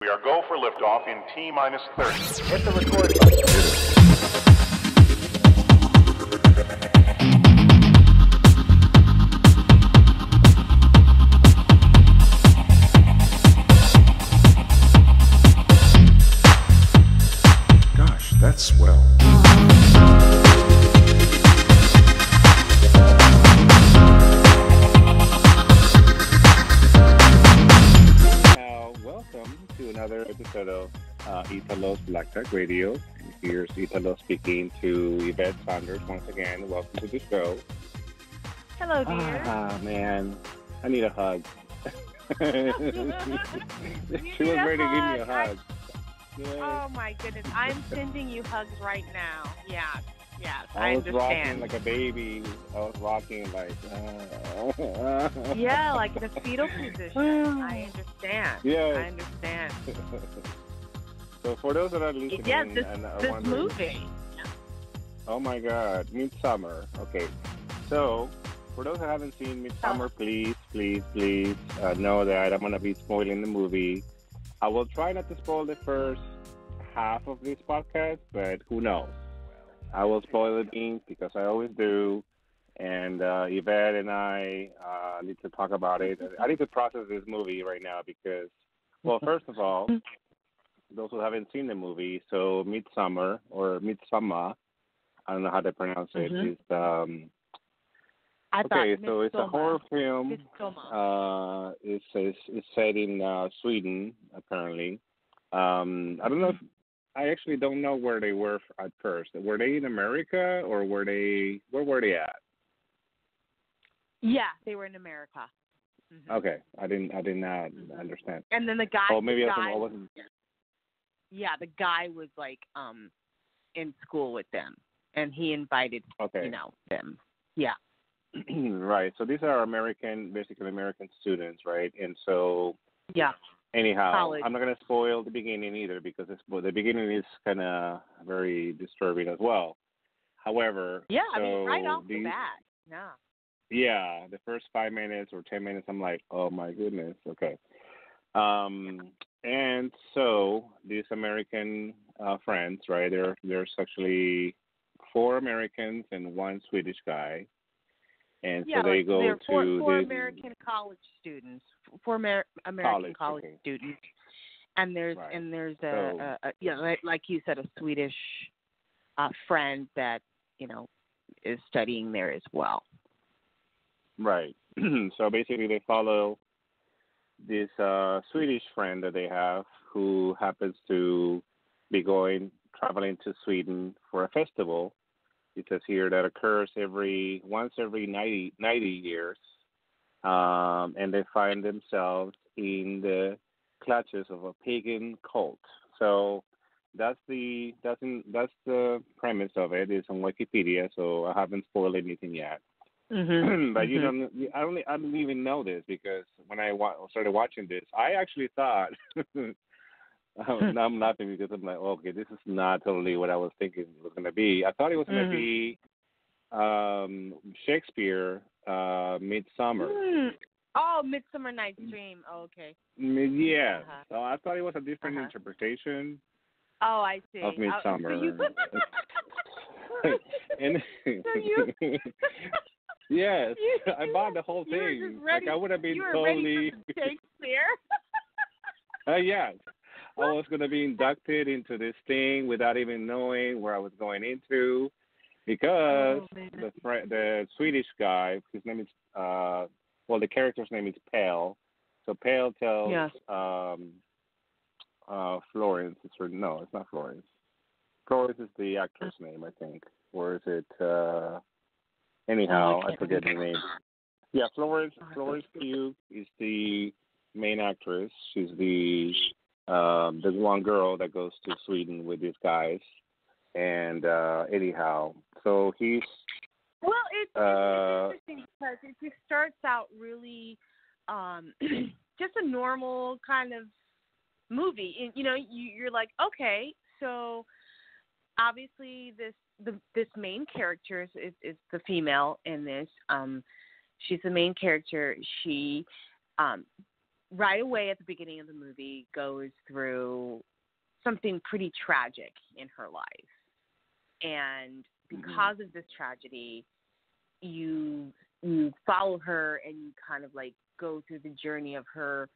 We are go for liftoff in T-minus 30. Hit the record button. Gosh, that's swell. Welcome to another episode of Italo's Black Tech Radio. And here's Italo speaking to Yvette Saunders once again. Welcome to the show. Hello, dear. Ah, man. I need a hug. She was ready to give me a hug. Oh, my goodness. I'm sending you hugs right now. Yes, I was understand. rocking like a baby. I was rocking like... Yeah, like the fetal position. I understand. Yeah. I understand. So for those that are listening Yes, and are this wondering... movie. Oh my God, Midsommar. Okay, so for those who haven't seen Midsommar, please know that I'm gonna be spoiling the movie. I will try not to spoil the first half of this podcast, but who knows? I will spoil the beans because I always do. And Yvette and I need to talk about it. I need to process this movie right now because, well, first of all, those who haven't seen the movie, so Midsommar or Midsommar, I don't know how to pronounce it. Is okay, so it's a horror film. It's set in Sweden, apparently. I don't know. I actually don't know where they were at first. Were they in America or where were they at? Yeah, they were in America. Mm-hmm. Okay, I did not understand. And then the guy. Oh, maybe I wasn't. Yeah, the guy was like in school with them, and he invited them. Yeah. Right. So these are basically American students, right? And so. Yeah. Anyhow, College. I'm not going to spoil the beginning either because the beginning is kind of very disturbing as well. However, yeah, so I mean, right off the bat, yeah. Yeah, the first 5 minutes or 10 minutes, I'm like, oh my goodness, okay. And so these American friends, right? There's actually 4 Americans and 1 Swedish guy. And so they go to four this, American college students, 4 American college students, and there's like you said, a Swedish friend that is studying there as well. Right. So basically, they follow this Swedish friend that they have who happens to be traveling to Sweden for a festival. It says here that occurs once every 90 years, and they find themselves in the clutches of a pagan cult. So that's the premise of it. It's on Wikipedia, so I haven't spoiled anything yet. Mm-hmm. But I didn't even know this because when I started watching this, I actually thought. Now I'm laughing because I'm like, okay, this is not totally what I was thinking it was going to be. I thought it was going to be Shakespeare, Midsommar. Oh, Midsummer Night's Dream. Oh, okay. Yeah. So I thought it was a different interpretation. Oh, I see. Of Midsommar. Yes, I bought the whole thing. Ready, like I would have been totally. Ready for Shakespeare. Yes. I was going to be inducted into this thing without even knowing where I was going into because the Swedish guy, his name is, the character's name is Pale. So Pale tells Florence, no, it's not Florence. Florence is the actress name, I think. Or is it, anyhow, I forget the name. Yeah, Florence Pugh is the main actress. She's the one girl that goes to Sweden with these guys, and anyhow, so he's. Well, it's interesting because it just starts out really, just a normal kind of movie, and you're like, okay, so obviously this main character is the female in this. She's the main character. She right away at the beginning of the movie goes through something pretty tragic in her life. And because of this tragedy, you follow her and you kind of like go through the journey of her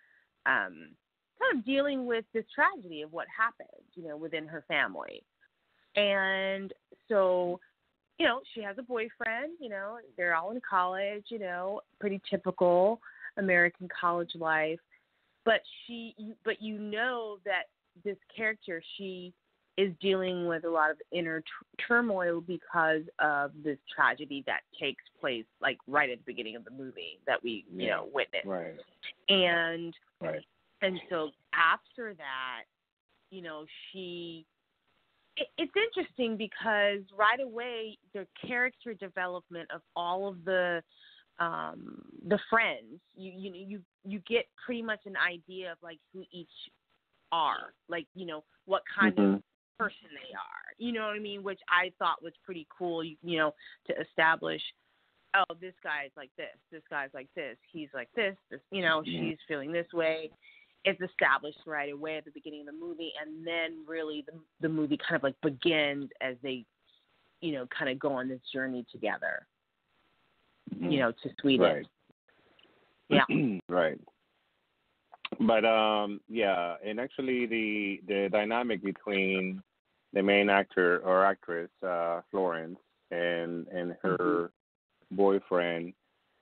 kind of dealing with this tragedy of what happened, you know, within her family. And so, you know, she has a boyfriend, you know, they're all in college, you know, pretty typical American college life. But you know that this character, she is dealing with a lot of inner turmoil because of this tragedy that takes place like right at the beginning of the movie that we, you know, witness. Right. And so after that, you know, it's interesting because right away the character development of all of the friends, you get pretty much an idea of like who each are, like, you know, what kind of person they are, you know what I mean, which I thought was pretty cool, you know, to establish, oh, this guy's like this guy's like this, he's like this, you know, she's feeling this way. It's established right away at the beginning of the movie, and then really the movie kind of like begins as they, you know, kind of go on this journey together, you know, to Sweden. Right. Yeah. Right. But yeah, and actually the dynamic between the main actor or actress, Florence, and her boyfriend,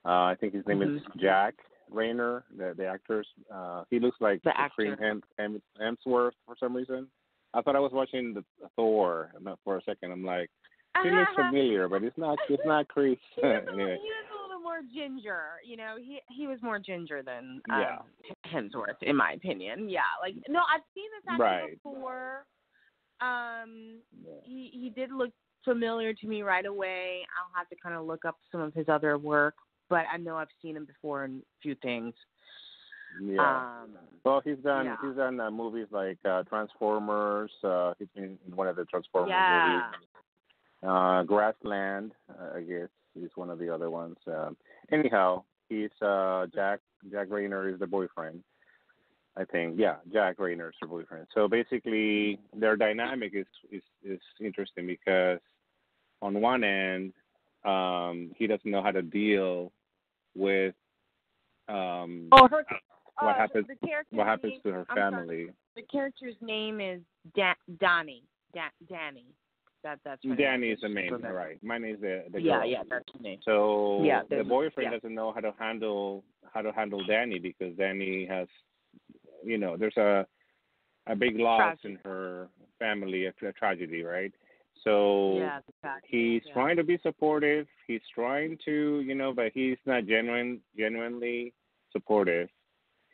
I think his name is Jack Reynor, the actor's. He looks like Chris Hemsworth for some reason. I thought I was watching the Thor for a second. I'm like, he looks familiar, but it's not Chris. Anyway. He was a little more ginger, you know. He was more ginger than Hemsworth, in my opinion. Yeah, like no, I've seen this actor before. He did look familiar to me right away. I'll have to kind of look up some of his other work, but I know I've seen him before in a few things. Yeah. Well, he's done movies like Transformers. He's been in one of the Transformers movies. Grassland, I guess, is one of the other ones. Anyhow, he's Jack Reynor is the boyfriend, I think. Yeah, Jack Reynor is the boyfriend. So basically, their dynamic is interesting because on one end, he doesn't know how to deal with what happens to her family. Sorry. The character's name is Danny. Danny. That's her Danny name. is the name, right? Mine is the girl. Yeah, that's her name. So the boyfriend doesn't know how to handle Danny because Danny has, you know, there's a big loss in her family, a tragedy, right? So he's trying to be supportive. He's trying to, you know, but he's not genuinely supportive.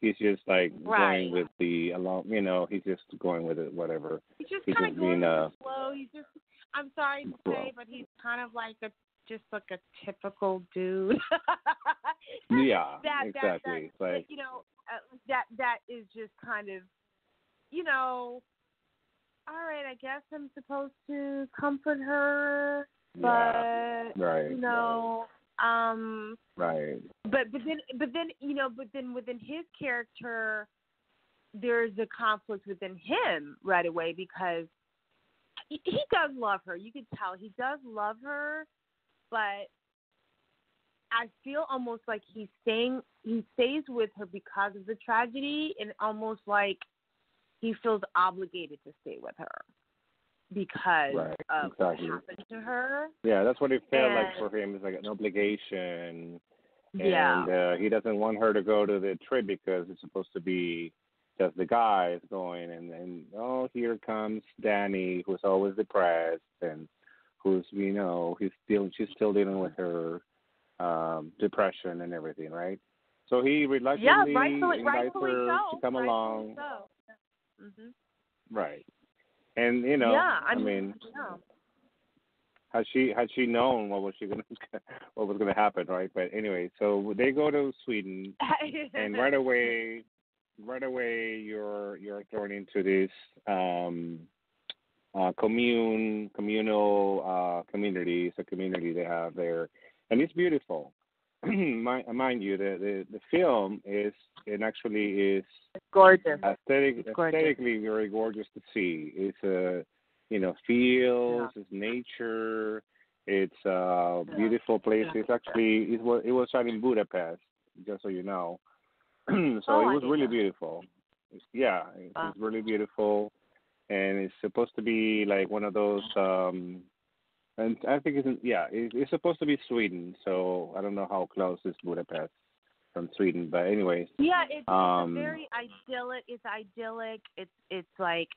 He's just like going with the along, you know. He's just going with it, whatever. He's just kind of going with the flow. He's just, I'm sorry to say, but he's kind of like a typical dude. Exactly. Like, you know, that is just kind of, you know, all right, I guess I'm supposed to comfort her, but you know, But then within his character, there's a conflict within him right away because he does love her. You can tell he does love her, but I feel almost like he stays with her because of the tragedy, and almost like he feels obligated to stay with her because of what happened to her. Yeah, that's what it felt like for him. It's like an obligation. And he doesn't want her to go to the trip because it's supposed to be just the guys going. And here comes Danny, who's always depressed and who's, you know, she's still dealing with her depression and everything, right? So he reluctantly invites her to come along. Right. And, you know, I mean, had she known what was going to happen, right? But anyway, so they go to Sweden, and right away you're thrown into this communal community. It's a community they have there, and it's beautiful. mind you, the film is It's gorgeous. aesthetically very gorgeous to see. It's feels, it's nature, it's beautiful place. It's actually it was shot in Budapest, just so you know. So it was really beautiful. It's really beautiful, and it's supposed to be like one of those. And I think it's supposed to be Sweden. So I don't know how close is Budapest from Sweden, but anyways. Yeah, it's a very idyllic. It's idyllic. It's like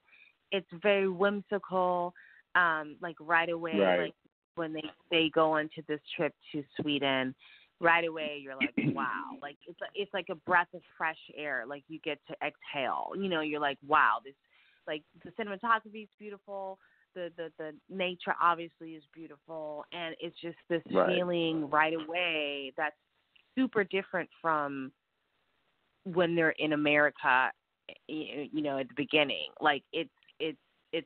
it's very whimsical. Like right away, like when they go into this trip to Sweden, right away you're like, wow, like it's like a breath of fresh air. Like you get to exhale. You're like, wow, this, like the cinematography is beautiful. The nature obviously is beautiful, and it's just this feeling right away that's super different from when they're in America, at the beginning. Like it's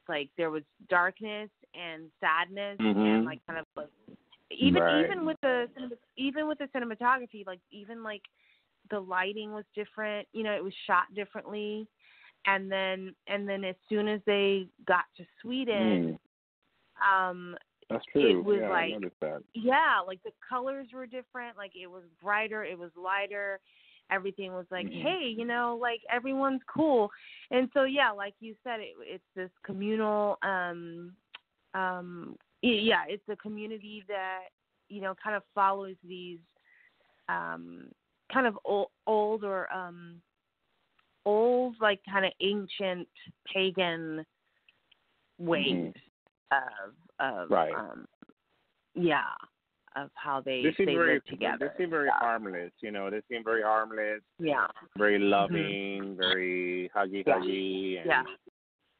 like there was darkness and sadness and like kind of like even with the cinematography, like even like the lighting was different. It was shot differently. And then as soon as they got to Sweden, that's true. It was I noticed that. Like the colors were different. Like it was brighter, it was lighter. Everything was like, hey, like everyone's cool. And so like you said, it's this communal. It's a community that kind of follows these kind of old like kind of ancient pagan ways of how they live together. They seem very harmless, They seem very harmless. Yeah. Very loving, very huggy,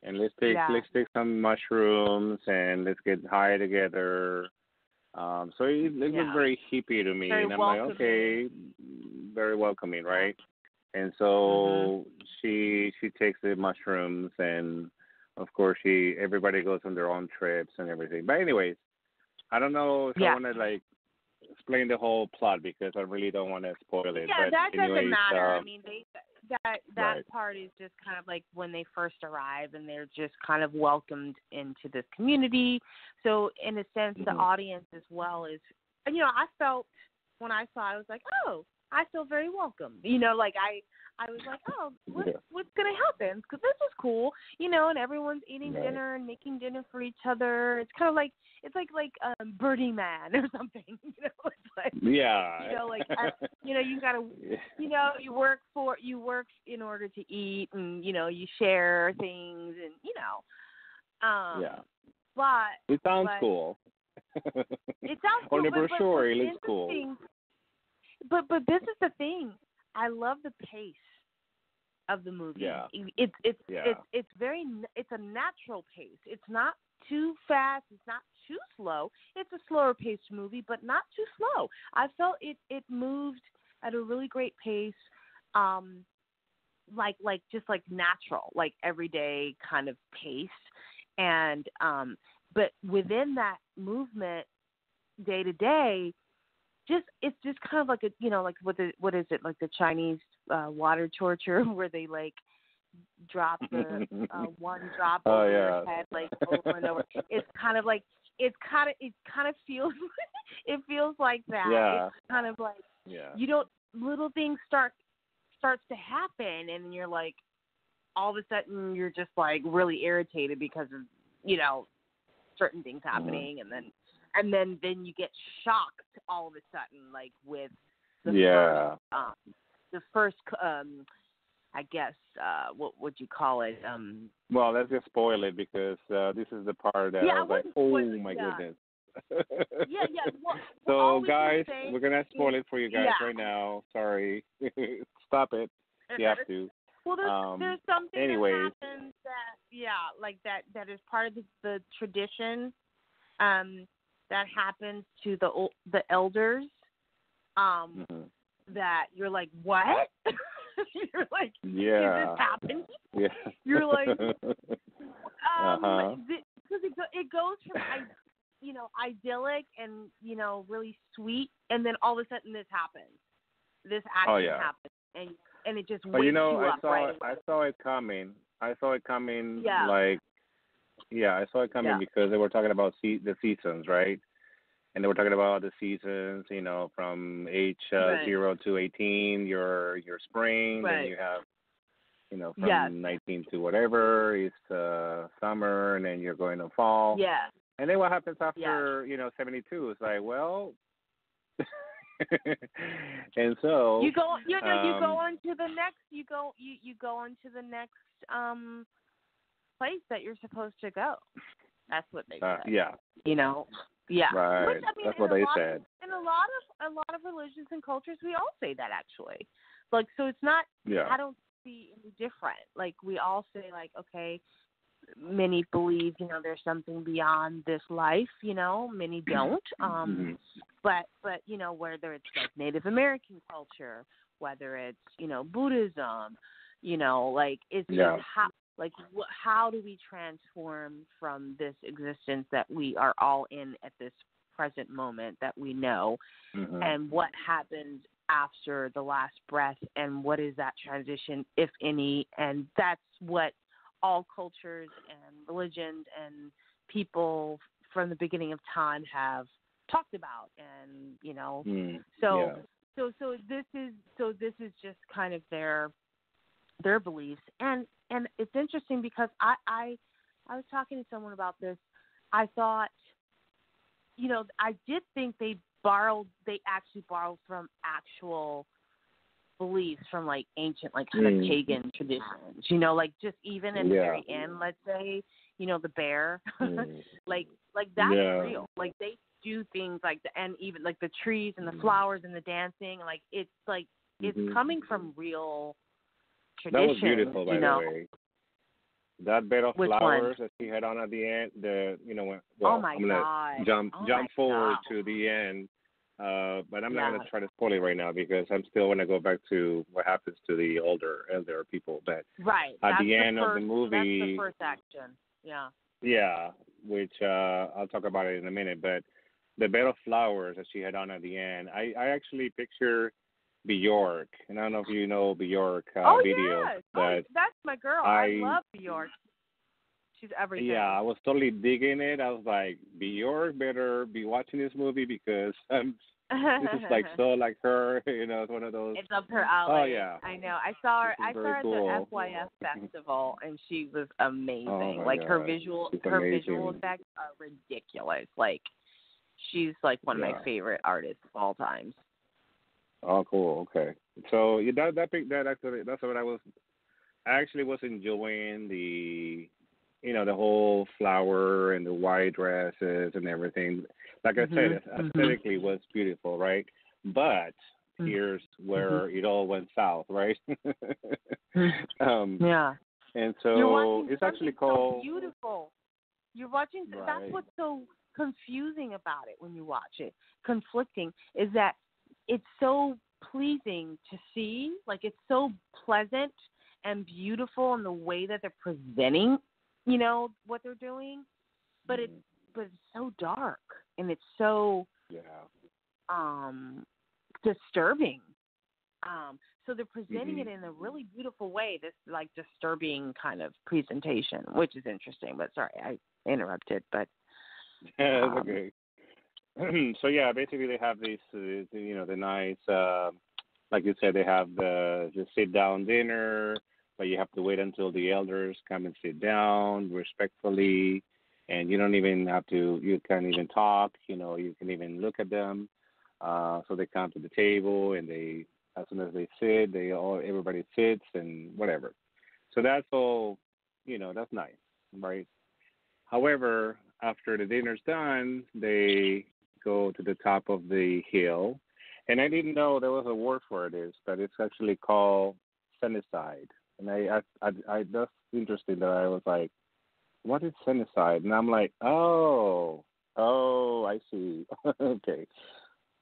and let's take some mushrooms and let's get high together. So it looks very hippie to me, very and I'm welcoming. like, okay, very welcoming, right? And so she takes the mushrooms, and of course everybody goes on their own trips and everything. But anyways, I don't know if I want to like explain the whole plot because I really don't want to spoil it. Yeah, but that doesn't matter. I mean, that part is just kind of like when they first arrive and they're just kind of welcomed into this community. So in a sense, the audience as well is, I felt when I saw it, I was like, oh, I feel very welcome. Like I was like, oh, what's going to happen? Because this is cool, and everyone's eating dinner and making dinner for each other. It's kind of like, it's like Birdie Man or something, It's like, you got to, you work in order to eat, and, you share things, and, But it sounds cool. It sounds cool. On the but brochure, it looks cool. But this is the thing. I love the pace of the movie. Yeah. It's a natural pace. It's not too fast. It's not too slow. It's a slower paced movie, but not too slow. I felt it moved at a really great pace, just like natural, like everyday kind of pace. And but within that movement, day to day, it's just kind of like a like what is it, like the Chinese water torture where they like drop the one drop over your head like over and over. It's kind of like it kind of feels it feels like that. Yeah. It's kind of like you don't, little things starts to happen and you're like, all of a sudden you're just like really irritated because of certain things happening, and then you get shocked all of a sudden, like with the first I guess what would you call it? Well, let's just spoil it because this is the part that I was like, oh my goodness. Well, so guys, we're gonna spoil it for you guys right now. Sorry, stop it. You have to. Well, there's something anyways. that happens that is part of the tradition that happens to the elders that you're like, what? You're like, did this happen? Yeah. You're like, because it goes from idyllic and really sweet, and and then all of a sudden this happens. This action happens, and it just wakes you up right away. I saw it coming. I saw it coming. Yeah. I saw it coming because they were talking about the seasons, right? And they were talking about the seasons, from age 0 to 18, your spring, and you have, from 19 to whatever is summer, and then you're going to fall. Yeah. And then what happens after 72? It's like, well, and so you go on to the next. You go on to the next place that you're supposed to go. That's what they said. Yeah. Yeah. Right. Which, I mean, that's what they said. In a lot of religions and cultures, we all say that actually. Like, so it's not. Yeah. I don't see any different. Like, we all say, like, okay, many believe, there's something beyond this life. Many don't. But whether it's like Native American culture, whether it's Buddhism, like it's how do we transform from this existence that we are all in at this present moment that we know, and what happens after the last breath, and what is that transition, if any? And that's what all cultures and religions and people from the beginning of time have talked about, and so this is just kind of their beliefs, and it's interesting because I was talking to someone about this. I thought, I did think they actually borrowed from actual beliefs from like ancient, like kind of pagan traditions, like just even at the very end, let's say, the bear, like that's real. Like they do things like and even like the trees and the flowers and the dancing, like it's coming from real tradition. That was beautiful, by the way. That bed of flowers that she had on at the end, I'm gonna jump forward to the end, but I'm not gonna try to spoil it right now because I'm still gonna go back to what happens to the elder people. But at the end of the movie, that's the first action. Yeah. Yeah, which I'll talk about it in a minute. But the bed of flowers that she had on at the end, I actually picture Bjork, and I don't know if you know Bjork video, but that's my girl. I love Bjork. She's everything. Yeah, I was totally digging it. I was like, Bjork better be watching this movie because this is like so like her. It's one of those. It's up her alley. Oh yeah, I know. I saw her. At cool. the FYF festival, and she was amazing. Oh like God. her visual effects are ridiculous. Like she's like one of my favorite artists of all times. Oh, cool. Okay. So that's what I actually was enjoying the whole flower and the white dresses and everything. Like I said, aesthetically was beautiful, right? But here's where it all went south, right? Yeah. And so it's actually called so beautiful. You're watching. Right. That's what's so confusing about it when you watch it. Conflicting is that it's so pleasing to see, like it's so pleasant and beautiful in the way that they're presenting, what they're doing, but it's so dark and it's so disturbing. So they're presenting it in a really beautiful way, this like disturbing kind of presentation, which is interesting. But sorry, I interrupted. But it's okay. So basically they have these, the nice, like you said, they have the sit down dinner, but you have to wait until the elders come and sit down respectfully, and you can't even talk, you can even look at them. So they come to the table, and as soon as they sit, everybody sits and whatever. So that's all, that's nice, right? However, after the dinner's done, they go to the top of the hill, and I didn't know there was a word for this, but it's actually called senicide. And I that's interesting that I was like, what is senicide? And I'm like, oh, I see. Okay.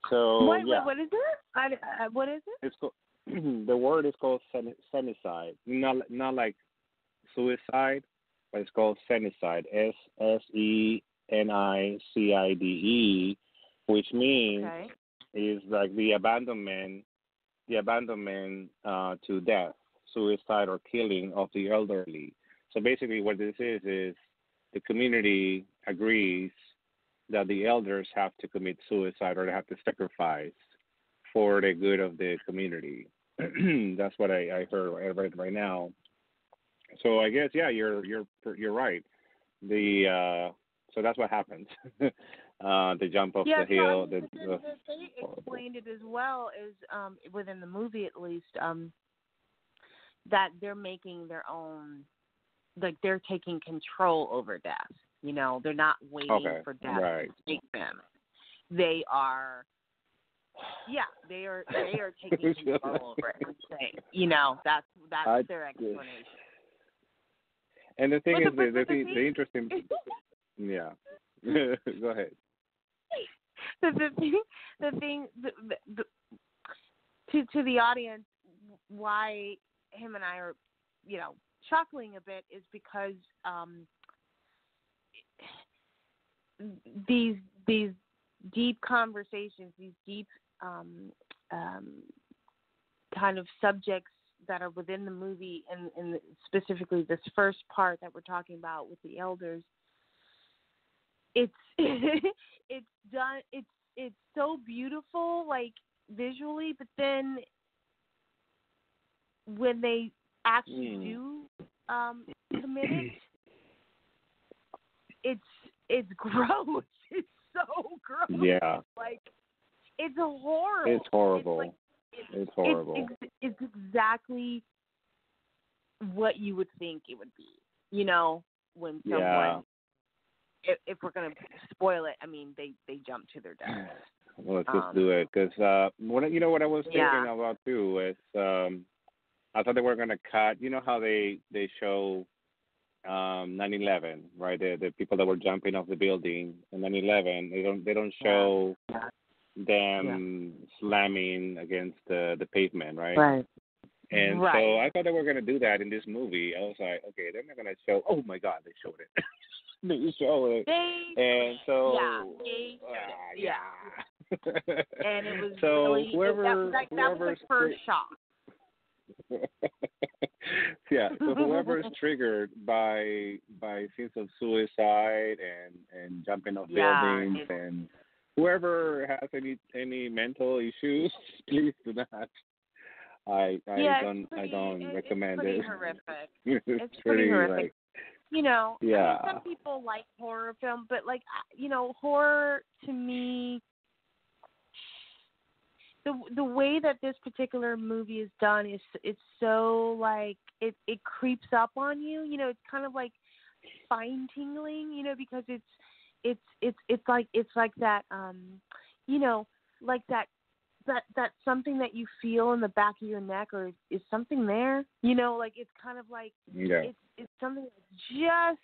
So what is it? What is it? It's called, the word is called senicide, not like suicide, but it's called senicide. SENICIDE, which means is like the abandonment to death, suicide, or killing of the elderly. So basically, what this is the community agrees that the elders have to commit suicide or they have to sacrifice for the good of the community. That's what I read right now. So I guess you're right. So that's what happens. The jump off the hill. They explained it as well as within the movie at least that they're making their own, like they're taking control over death. You know, they're not waiting for death to take them. They are. Yeah, they are taking control over it. You know, that's their explanation. And the thing is, the interesting. Yeah, go ahead. The thing, to the audience, why him and I are, you know, chuckling a bit is because these deep conversations, these deep kind of subjects that are within the movie, and specifically this first part that we're talking about with the elders, it's it's done. It's so beautiful, like visually, but then when they actually do commit it's gross. It's so gross. Yeah. Like it's horrible. It's horrible. It's horrible. It's exactly what you would think it would be. You know, when someone. Yeah. If we're going to spoil it, I mean, they jump to their death. Well, let's just do it. Because, what I was thinking about, too, is I thought they were going to cut, you know how they show 9/11, right? The people that were jumping off the building in 9/11, they don't show them slamming against the pavement, right? Right. And so I thought they were going to do that in this movie. I was like, okay, they're not going to show, oh, my God, they showed it. They show it. And so, they showed it. And it was so really, that was the first shock. So whoever's triggered by scenes of suicide and jumping off buildings, and whoever has any mental issues, please do not. I don't recommend it. It's pretty horrific. It's pretty horrific. Like, you know, I mean, some people like horror film, but like, you know, horror to me, the way that this particular movie is done is it's so like it creeps up on you. You know, it's kind of like spine tingling. You know, because it's like that. You know, like that something that you feel in the back of your neck, or is something there? You know, like it's kind of like it's something that's just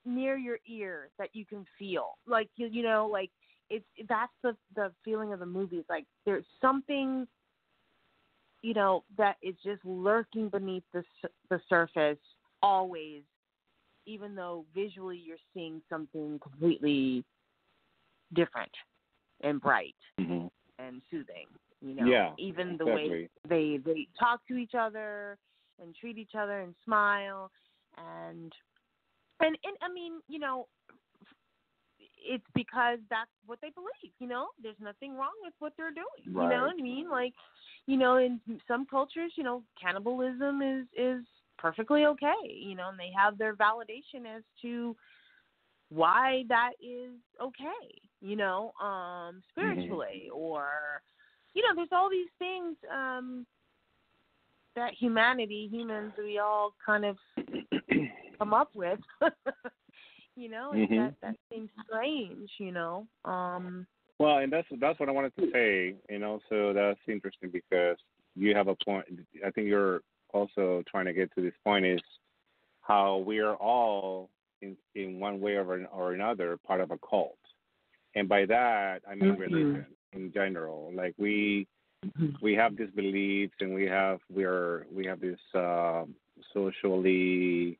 near your ear that you can feel. Like you know, like that's the feeling of the movie. It's like there's something, you know, that is just lurking beneath the surface always, even though visually you're seeing something completely different and bright. Mm-hmm. And soothing, you know, even the way they talk to each other and treat each other and smile, and I mean, you know, it's because that's what they believe. You know, there's nothing wrong with what they're doing. Right. You know what I mean? Like, you know, in some cultures, you know, cannibalism is perfectly okay. You know, and they have their validation as to why that is okay, you know, spiritually, or, you know, there's all these things that humans, we all kind of come up with, you know, that seems strange, you know. Well, and that's what I wanted to say, you know, so that's interesting because you have a point. I think you're also trying to get to this point is how we are all in one way or another part of a cult, and by that I mean religion in general. Like we have these beliefs, and we have this socially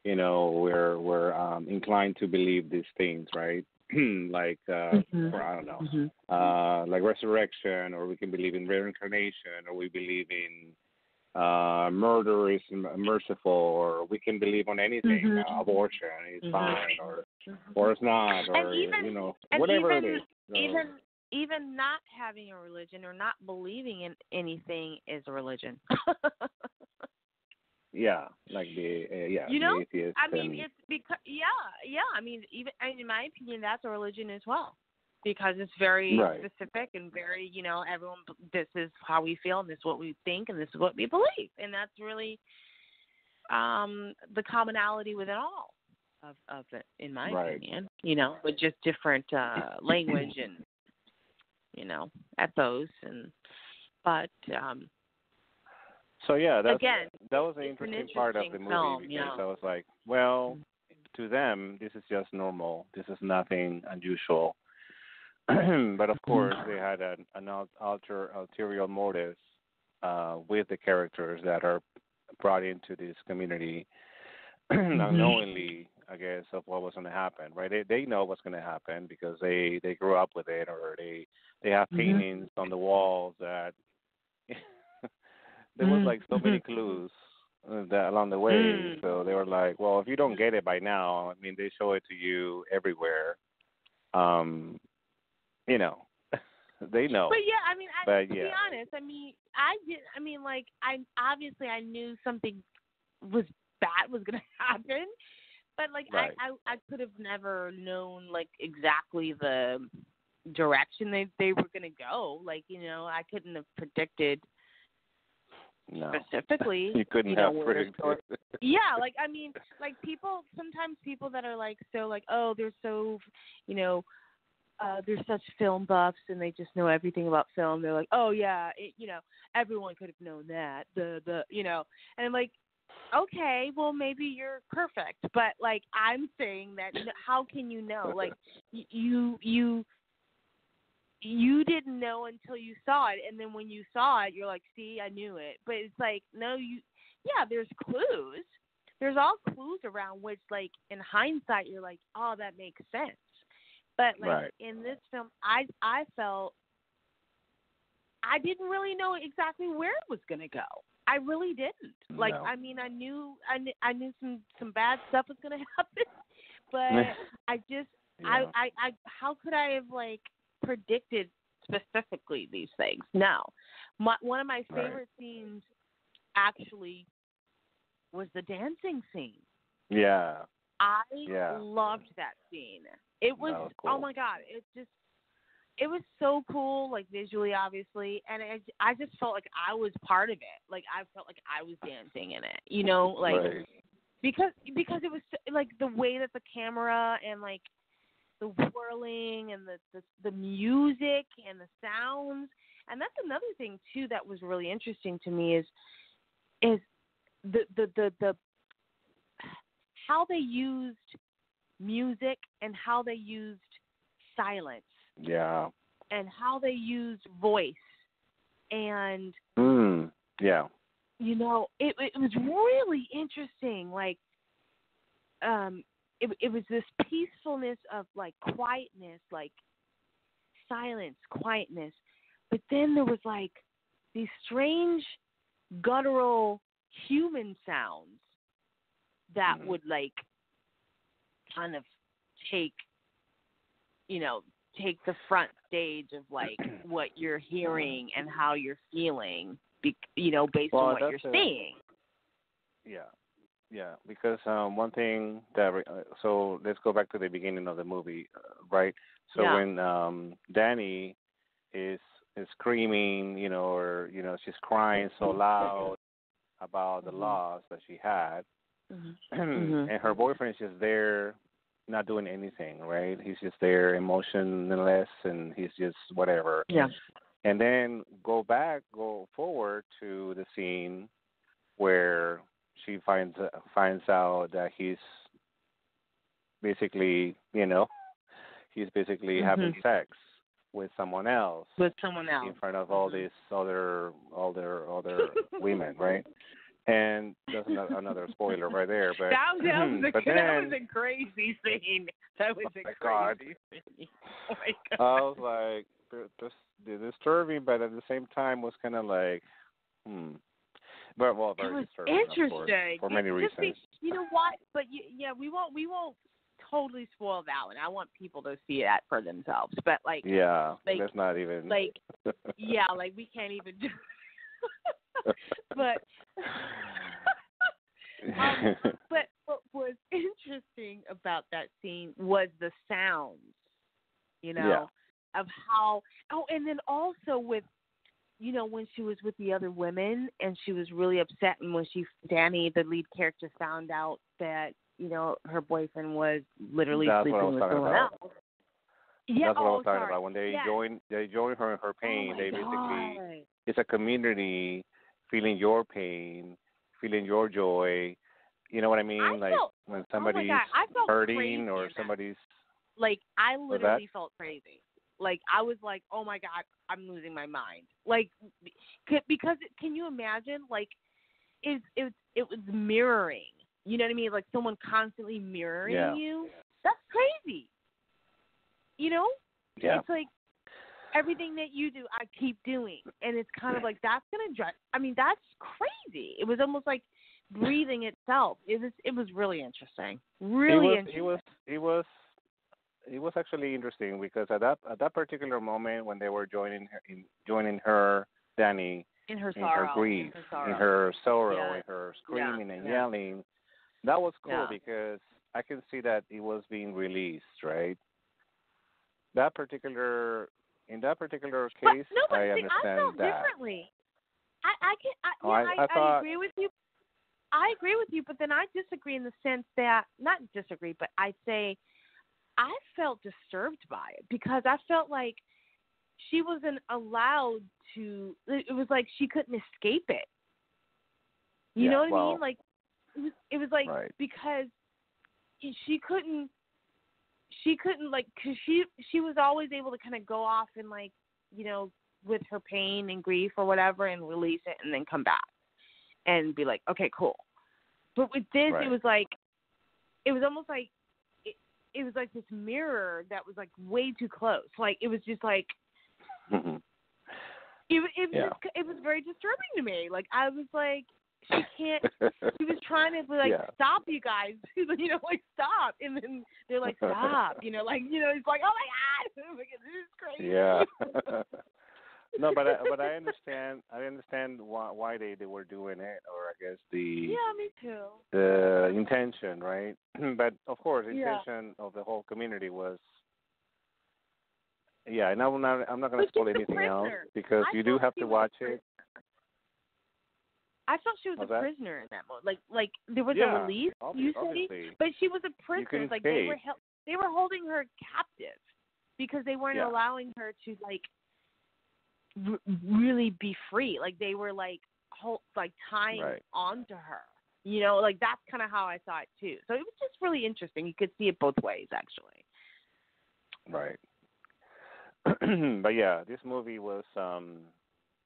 we're inclined to believe these things, right? Like, or I don't know, like resurrection, or we can believe in reincarnation, or we believe in murder is merciful, or we can believe on anything. Abortion is fine, or it's not, or whatever it is. So, even not having a religion or not believing in anything is a religion. yeah, like the the atheist. I mean, it's because I mean, even in my opinion, that's a religion as well, because it's very specific and very, everyone. This is how we feel, and this is what we think, and this is what we believe, and that's really the commonality within all of it, in my opinion. With just different language and ethos but. So yeah, that again, was an interesting part of the movie, because I was like, well, to them this is just normal. This is nothing unusual. But of course, they had an ulterior motives with the characters that are brought into this community unknowingly, I guess, of what was going to happen. Right? They know what's going to happen because they grew up with it, or they have paintings on the walls that. There was like so many clues that along the way. So they were like, well, if you don't get it by now, I mean, they show it to you everywhere. They know. But yeah, I mean, to be honest, I mean, I knew something was bad was going to happen, but like I could have never known like exactly the direction they were going to go. Like, I couldn't have predicted. No. Specifically, you couldn't have predicted. Yeah, like I mean, like sometimes people that are like so like, oh, they're so, they're such film buffs and they just know everything about film. They're like, oh yeah, everyone could have known that. And I'm like, okay, well maybe you're perfect, but like I'm saying that how can you know? Like you didn't know until you saw it, and then when you saw it, you're like, see, I knew it. But it's like, no, there's clues. There's all clues around which, like, in hindsight, you're like, oh, that makes sense. But, like, in this film, I felt I didn't really know exactly where it was going to go. I really didn't. Like, I mean, I knew some bad stuff was going to happen, but I just, I how could I have, like, predicted specifically these things? No. One of my favorite scenes actually was the dancing scene. Yeah. I loved that scene. It was cool. Oh my God, it was so cool, like visually, obviously, and I just felt like I was part of it. Like I felt like I was dancing in it, like because it was like the way that the camera and like the whirling and the music and the sounds. And that's another thing too that was really interesting to me is the how they used music and how they used silence. Yeah. And how they used voice. And yeah. It was really interesting. Like it was this peacefulness of like quietness, like silence, quietness. But then there was like these strange guttural human sounds that would like kind of take the front stage of like what you're hearing and how you're feeling, based on what you're seeing. Yeah, because one thing that so let's go back to the beginning of the movie, right? So when Danny is screaming, or she's crying so loud about the loss that she had, and her boyfriend is just there, not doing anything, right? He's just there, emotionless, and he's just whatever. Yeah. And then go forward to the scene where she finds out that he's basically, having sex with someone else. In front of all these other women, right? And that's another spoiler right there. But that was but then, that was a crazy scene. That was a crazy scene. Oh my God. I was like, the disturbing, but at the same time was kind of like, But well, very it was disturbing, interesting of course, for many reasons. You know what? But we won't totally spoil that one. I want people to see that for themselves. But that's not even we can't even do. But but what was interesting about that scene was the sounds, of how. Oh, and then also with, when she was with the other women and she was really upset, and when Danny, the lead character, found out that her boyfriend was literally sleeping with someone else. Yeah, that's what I was talking about. When they join her in her pain, they basically it's a community feeling your pain, feeling your joy. You know what I mean? When somebody's hurting crazy or somebody's I literally felt crazy. I was like, oh my God, I'm losing my mind. Because can you imagine? It was mirroring. You know what I mean? Someone constantly mirroring you. That's crazy. Yeah. It's like everything that you do, I keep doing, and it's kind of that's gonna drive. I mean, that's crazy. It was almost like breathing itself. It was really interesting. It was actually interesting because at that particular moment when they were joining her, Danny, in her grief, in her sorrow, in her screaming and yelling, that was cool because I can see that it was being released, right? In that particular case, I understand I felt that. Differently. I agree with you. I agree with you, but then I disagree in the sense that, not disagree, but I say I felt disturbed by it because I felt like she wasn't allowed to. It was like she couldn't escape it. You know what I mean? It was like because she couldn't because she was always able to kind of go off and with her pain and grief or whatever and release it and then come back and be like, okay, cool. But with this, it was almost like it was like this mirror that was way too close. It was just it was very disturbing to me. I was like, she can't. She was trying to stop you guys, stop, and then they're like, stop, it's like, oh my God, this is crazy. Yeah. No, but I understand. I understand why they were doing it, or I guess me too. The intention, right? But of course, the intention of the whole community was. Yeah, and I'm not going to spoil anything else because you do have to watch it. I felt she was a prisoner in that moment. There was a release, obviously. But she was a prisoner. They were holding her captive because they weren't allowing her to really be free. They were tying onto her. That's kind of how I saw it too. So it was just really interesting. You could see it both ways, actually. Right. But yeah, this movie was.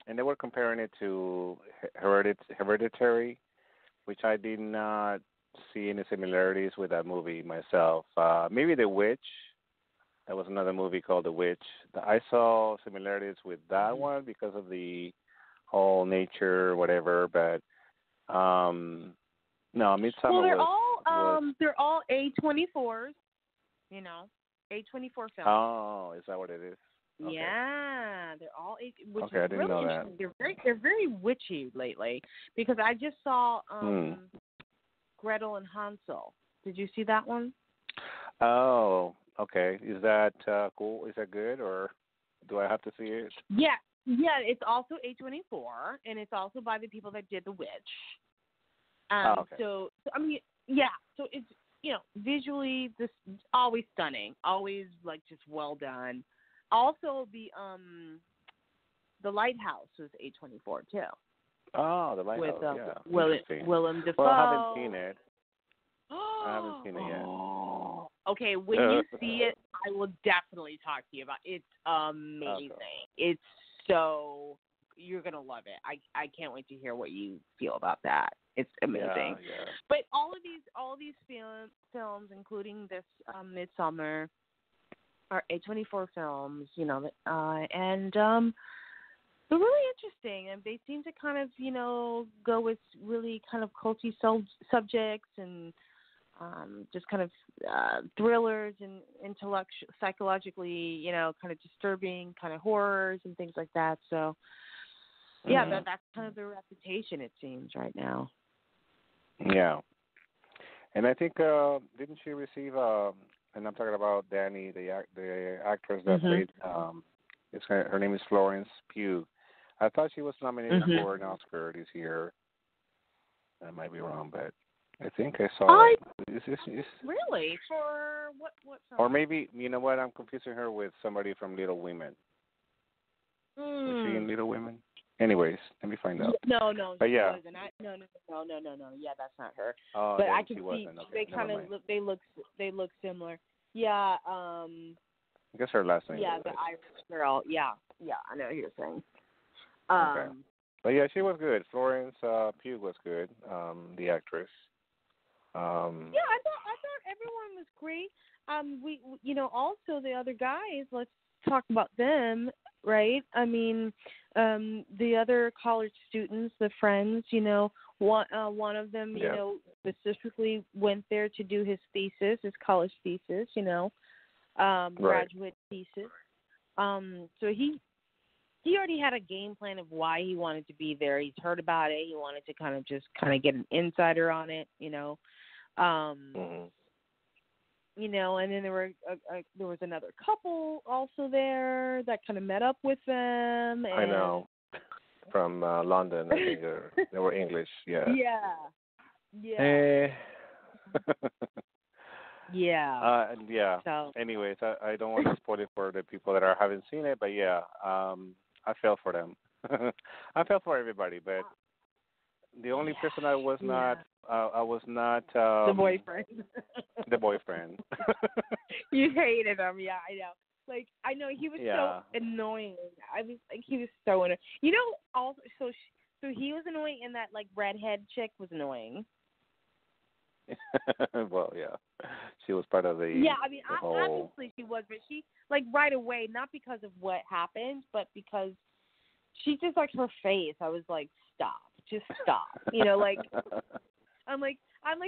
And they were comparing it to Hereditary, which I did not see any similarities with that movie myself. Maybe The Witch. That was another movie called The Witch. I saw similarities with that one because of the whole nature, whatever. But no, Midsommar they're all A24s. A24 films. Oh, is that what it is? Okay. Yeah, they're all which okay, is I didn't really know interesting. that. They're very witchy lately because I just saw Gretel and Hansel. Did you see that one? Oh, okay. Is that cool? Is that good, or do I have to see it? Yeah. It's also A24, and it's also by the people that did The Witch. Okay. So I mean, so it's visually this always stunning, always just well done. Also, the Lighthouse was A24 too. Oh, the Lighthouse. With Willem Dafoe. Well, I haven't seen it. I haven't seen it yet. Okay, when you see it, I will definitely talk to you about it. It's amazing. Okay. It's so you're gonna love it. I can't wait to hear what you feel about that. It's amazing. Yeah. But all these films, including this Midsommar, are A24 films. You know, and they're really interesting, and they seem to kind of go with really kind of culty subjects and just kind of thrillers and psychologically, kind of disturbing kind of horrors and things like that. So, yeah, that's kind of their reputation, it seems, right now. Yeah. And I think, didn't she receive, and I'm talking about Danny, the actress that played, her name is Florence Pugh. I thought she was nominated for an Oscar this year. I might be wrong, but I think I saw it. Really? For what film? Or maybe, you know what, I'm confusing her with somebody from Little Women. Was she in Little Women? Anyways, let me find out. No, but she yeah. wasn't. No. Yeah, that's not her. Oh, but I can see okay, they kind of they look similar. Yeah. I guess her last name. Yeah, the Irish girl. Yeah, I know what you're saying. Okay. But yeah, she was good. Florence Pugh was good. The actress. Yeah, I thought everyone was great. We also the other guys. Let's talk about them, right? I mean, the other college students, the friends. One of them, specifically went there to do his thesis, his college thesis. Graduate thesis. So he already had a game plan of why he wanted to be there. He's heard about it. He wanted to kind of get an insider on it, and then there was another couple also there that kind of met up with them. And, I know, from London. I think they were English. Yeah. Yeah. Yeah. Yeah. So. Anyways, I don't want to spoil it for the people that haven't seen it, but yeah, I felt for them. I felt for everybody, but the only person I was not, the boyfriend. The boyfriend. You hated him, yeah, I know. Like, I know he was so annoying. I was like, he was so annoying. Also, so he was annoying, and that redhead chick was annoying. Well, yeah, she was part of the. Yeah, I mean, obviously she was, but she right away, not because of what happened, but because she just her face. I was like, stop, just stop. I'm like,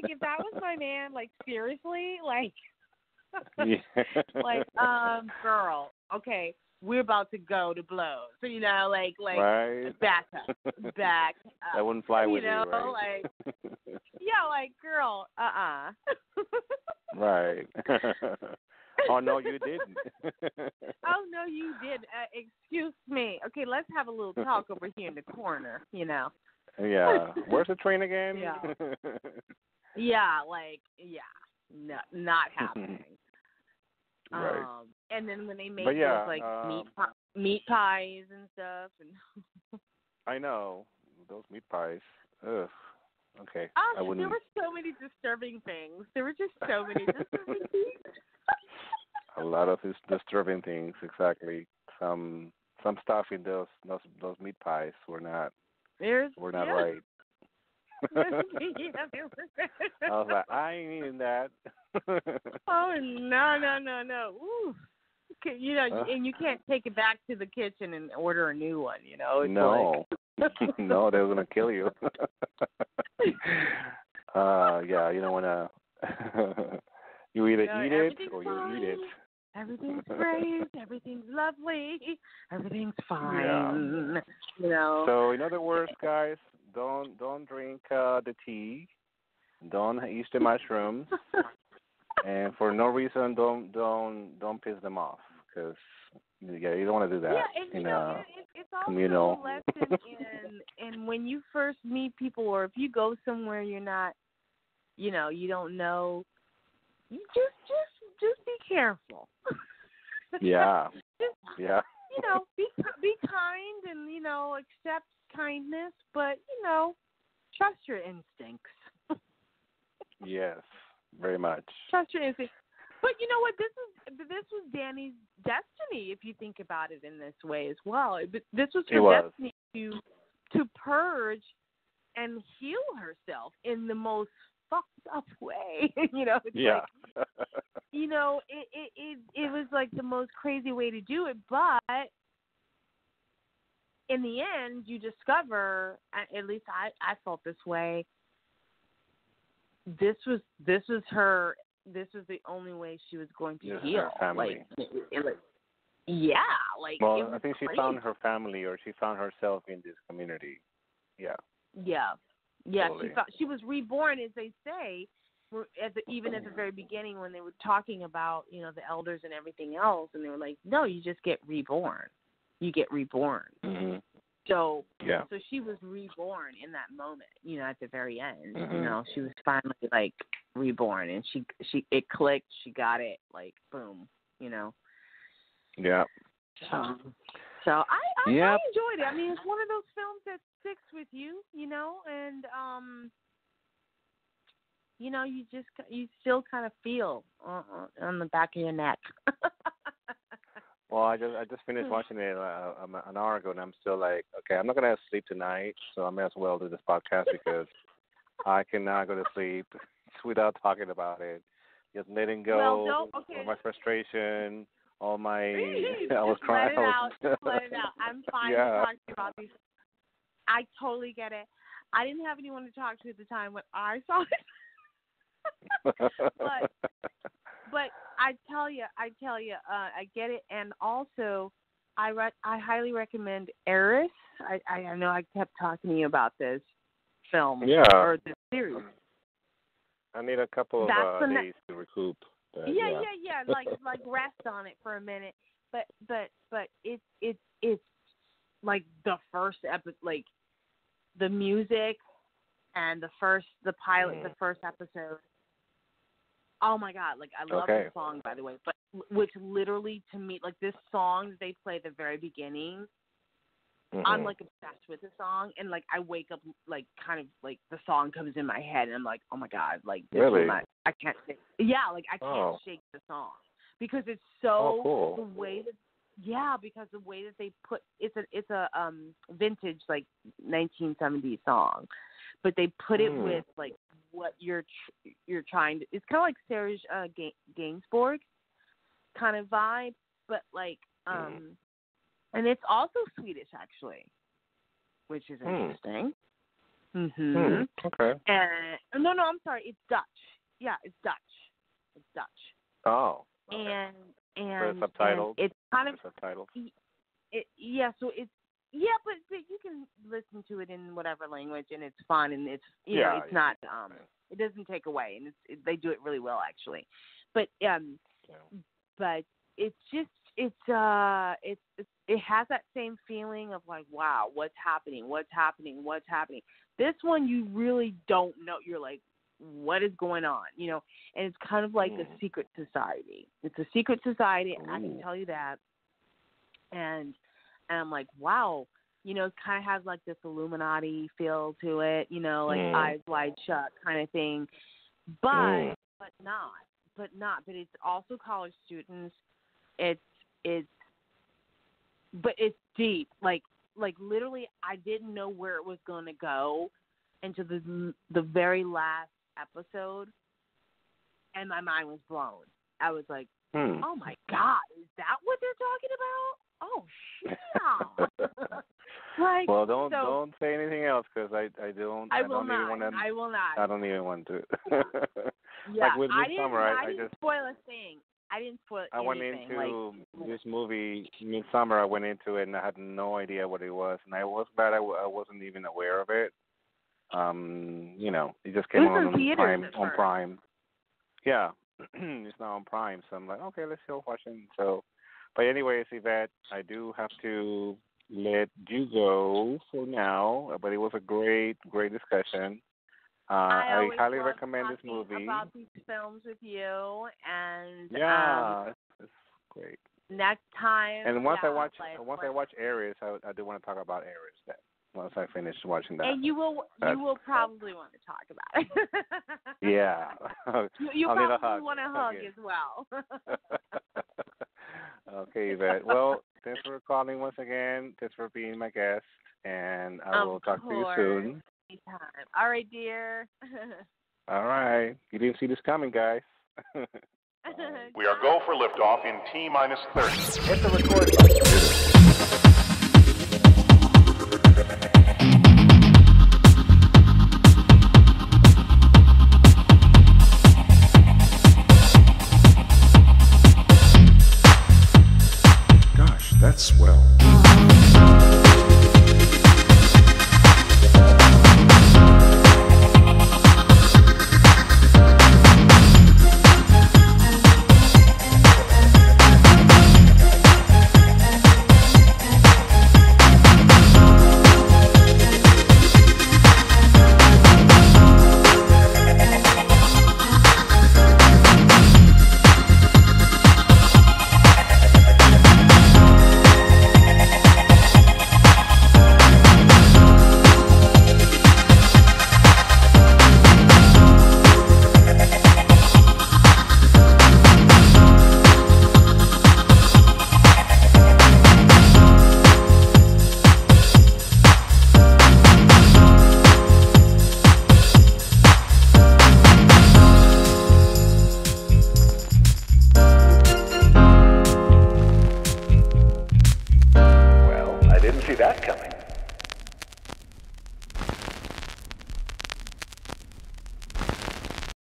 if that was my man, seriously, girl, okay, we're about to go to blows. So, right. back up. I wouldn't fly with you, right? Yeah, girl, Right. Oh, no, you didn't. Oh, no, you did. Excuse me. Okay, let's have a little talk over here in the corner, Yeah. Where's the train again? Yeah. Yeah, no, not happening. Right. And then when they made those meat pies and stuff, and I know those meat pies. Ugh. Okay. I wouldn't. There were so many disturbing things. There were just so many disturbing things. A lot of disturbing things. Exactly. Some stuff in those meat pies were not right. I was like, I ain't eating that. Oh no! Ooh. Okay, and you can't take it back to the kitchen and order a new one. It's no, no, they're gonna kill you. Yeah, you don't wanna. You either eat it or you eat it. Everything's great. Everything's lovely. Everything's fine. Yeah. So, in other words, guys, don't drink the tea. Don't eat the mushrooms. And for no reason, don't piss them off, because you don't want to do that. Yeah, and it's also communal. a lesson in when you first meet people, or if you go somewhere you're not, you don't know, you just be careful. Yeah. Yeah. Be kind and accept kindness, but trust your instincts. Yes. Very much. Trust your instincts. But you know what? This was Danny's destiny, if you think about it in this way as well. This was her destiny to purge and heal herself in the most fucked up way. It's like, it was like the most crazy way to do it, but in the end, you discover, at least I felt this way, this was her. This was the only way she was going to heal. Her family. Well, I think she found her family, or she found herself in this community. Yeah. Yeah. Totally. She was reborn, as they say. Even at the very beginning, when they were talking about the elders and everything else, and they were like, "No, you just get reborn. You get reborn." Mm-hmm. So she was reborn in that moment, at the very end. Mm-hmm. She was finally like reborn, and she it clicked. She got it, like boom, Yeah. So I enjoyed it. I mean, it's one of those films that sticks with you, and you still kind of feel on the back of your neck. Well, I just finished watching it an hour ago, and I'm still like, okay, I'm not gonna sleep tonight, so I may as well do this podcast because I cannot go to sleep without talking about it. Just letting go all my frustration, all my I was crying. Let it out. I'm fine to talk to you about these. I totally get it. I didn't have anyone to talk to at the time when I saw it. But I tell you, I get it, and also, I highly recommend Eris. I know I kept talking to you about this film or this series. I need a couple of days to recoup. Yeah. Like rest on it for a minute. But it's like the first episode, like the music and the pilot, the first episode. Oh my God! Like I love the song, by the way, but which literally to me, like this song that they play at the very beginning, I'm like obsessed with the song, and like I wake up like kind of like the song comes in my head, and I'm like, oh my God, like this really? I can't shake. Yeah, like I can't shake the song because it's so cool. the way that because the way that they put it's a vintage like 1970s song, but they put it with like what you're trying to. It's kind of like Serge Gainsbourg kind of vibe, but like and it's also Swedish actually, which is interesting. Okay. And no, I'm sorry, it's Dutch. Yeah, it's Dutch. It's Dutch. Oh. Okay. And subtitles. It's kind of subtitles. So it's but you can listen to it in whatever language, and it's fun, and it's it's not it doesn't take away, and they do it really well actually, but but it's just it has that same feeling of like, wow, what's happening. This one you really don't know. You're like, what is going on, and it's kind of like a secret society. It's a secret society, I can tell you that, and I'm like, wow, it kind of has like this Illuminati feel to it, like Eyes Wide Shut kind of thing, but it's also college students. But it's deep, like literally, I didn't know where it was going to go into the very last episode, and my mind was blown. I was like, oh my God, is that what they're talking about? Oh shit! Like, well, don't say anything else because I will not. I don't even want to. Like with Midsommar, I didn't spoil a thing. I didn't spoil anything. I went into this movie, Midsommar. I went into it and I had no idea what it was, and I was glad I wasn't even aware of it. It just came on Prime. Yeah, it's now on Prime, so I'm like, okay, let's go watch it. So, but anyways, Yvette, I do have to let you go for now. But it was a great discussion. I highly recommend this movie. About these films with you, and it's great. Next time. And once I watch Aries, I do want to talk about Aries then. Once I finish watching that. And you will probably want to talk about it. Yeah. You probably want a hug as well. Okay, Yvette. Well, thanks for calling once again. Thanks for being my guest. and I will talk to you soon. Anytime. All right, dear. All right. You didn't see this coming, guys. We are go for liftoff in T minus 30. Hit the record button. Gosh, that's swell. I didn't see that coming.